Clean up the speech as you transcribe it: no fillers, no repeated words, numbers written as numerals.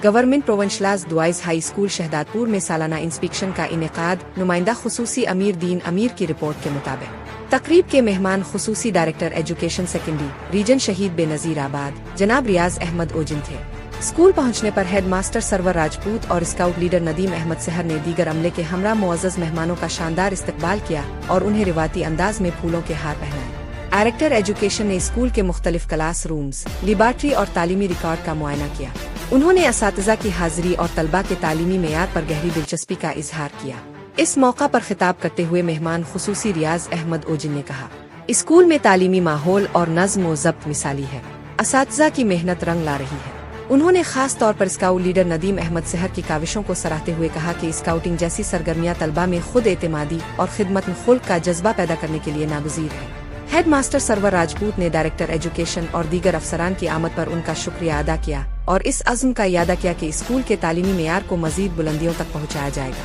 Government प्रोवेंशलाज दुआइज high school Shahdadpur में सालाना inspection का इनेकाद। नुमाइंदा खुसूसी अमीर दीन अमीर की रिपोर्ट के मुताबिक तकरीब के मेहमान खुसूसी डायरेक्टर एजुकेशन सेकेंडरी रीजन शहीद बेनजीर आबाद जनाब रियाज अहमद ओजिन थे। स्कूल पहुंचने पर हेड मास्टर सरवर राजपूत और स्काउट लीडर नदीम अहमद सहर ने दीगर अमले के हमरा मुअज़्ज़ज़ मेहमानों का शानदार इस्तकबाल किया और उन्हें रिवायती अंदाज में फूलों के हार पहनाए। डायरेक्टर एजुकेशन ने स्कूल के मुख्तलिफ क्लास रूम्स, लेबॉरेटरी और तालीमी रिकॉर्ड का मुआयना किया। उन्होंने असातिज़ा की हाजिरी और तलबा के तालीमी मेयार पर गहरी दिलचस्पी का इजहार किया। इस मौका पर खिताब करते हुए मेहमान खुसूसी रियाज अहमद ओजिन ने कहा, स्कूल में तालीमी माहौल और नज़्म व ज़ब्त मिसाली है। असातिज़ा की मेहनत रंग ला रही है। उन्होंने खास तौर पर स्काउट लीडर नदीम अहमद सहर की काविशों को सराहते हुए कहा कि स्काउटिंग जैसी सरगर्मियां तलबा में खुद एतमादी और खिदमत खुल्क का जज्बा पैदा करने के लिए नागुज़ीर है। हेड मास्टर सरवर राजपूत ने डायरेक्टर एजुकेशन और दीगर अफसरान की आमद पर उनका शुक्रिया अदा किया और इस अज़्म का इयादा किया कि स्कूल के तालीमी मेयार को मज़ीद बुलंदियों तक पहुँचाया जाएगा।